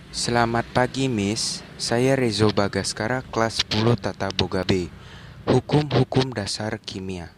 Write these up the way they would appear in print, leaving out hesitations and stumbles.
Selamat pagi, Miss. Saya Rezo Bagaskara, kelas 10 Tata Boga B. Hukum-hukum dasar kimia.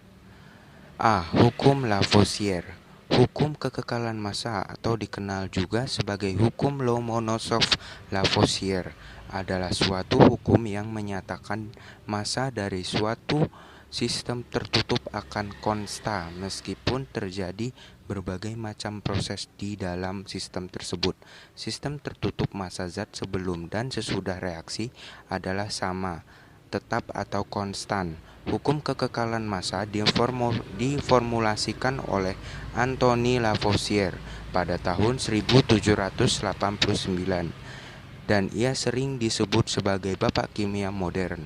A. Hukum Lavoisier. Hukum kekekalan massa atau dikenal juga sebagai hukum Lomonosov-Lavoisier adalah suatu hukum yang menyatakan massa dari suatu sistem tertutup akan konsta meskipun terjadi berbagai macam proses di dalam sistem tersebut. Sistem tertutup massa zat sebelum dan sesudah reaksi adalah sama, tetap atau konstan. Hukum kekekalan massa diformulasikan oleh Anthony Lavoisier pada tahun 1789 dan ia sering disebut sebagai bapak kimia modern.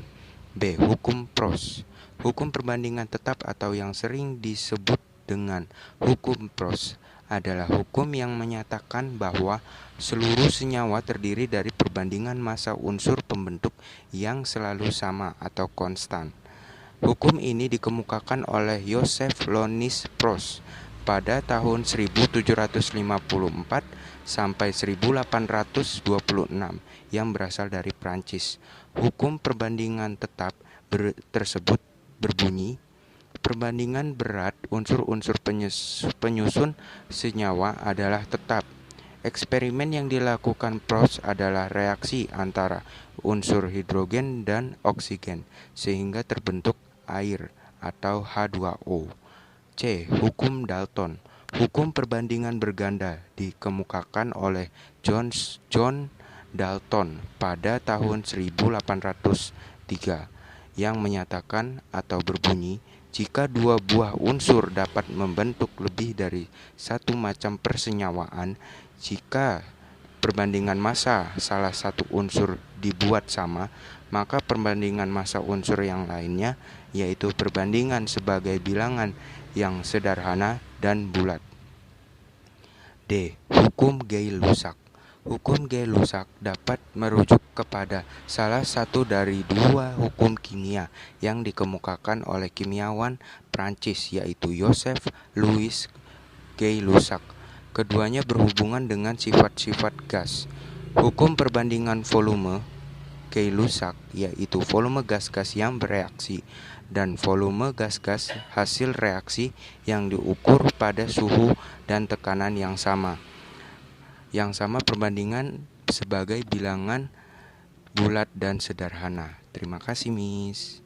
B. Hukum Proust. Hukum perbandingan tetap atau yang sering disebut dengan hukum Proust adalah hukum yang menyatakan bahwa seluruh senyawa terdiri dari perbandingan massa unsur pembentuk yang selalu sama atau konstan. Hukum ini dikemukakan oleh Joseph Louis Proust pada tahun 1754 sampai 1826 yang berasal dari Prancis. Hukum perbandingan tetap tersebut berbunyi, perbandingan berat unsur-unsur penyusun senyawa adalah tetap. Eksperimen yang dilakukan Proust adalah reaksi antara unsur hidrogen dan oksigen sehingga terbentuk air atau H2O. C. Hukum Dalton. Hukum perbandingan berganda dikemukakan oleh John Dalton pada tahun 1803 yang menyatakan atau berbunyi, jika dua buah unsur dapat membentuk lebih dari satu macam persenyawaan, jika perbandingan massa salah satu unsur dibuat sama, maka perbandingan massa unsur yang lainnya, yaitu perbandingan sebagai bilangan yang sederhana dan bulat. D. Hukum Gay-Lussac. Hukum Gay-Lussac dapat merujuk kepada salah satu dari dua hukum kimia yang dikemukakan oleh kimiawan Prancis, yaitu Joseph Louis Gay-Lussac. Keduanya berhubungan dengan sifat-sifat gas. Hukum perbandingan volume Gay-Lussac yaitu volume gas-gas yang bereaksi dan volume gas-gas hasil reaksi yang diukur pada suhu dan tekanan yang sama. Perbandingan sebagai bilangan bulat dan sederhana. Terima kasih, Miss.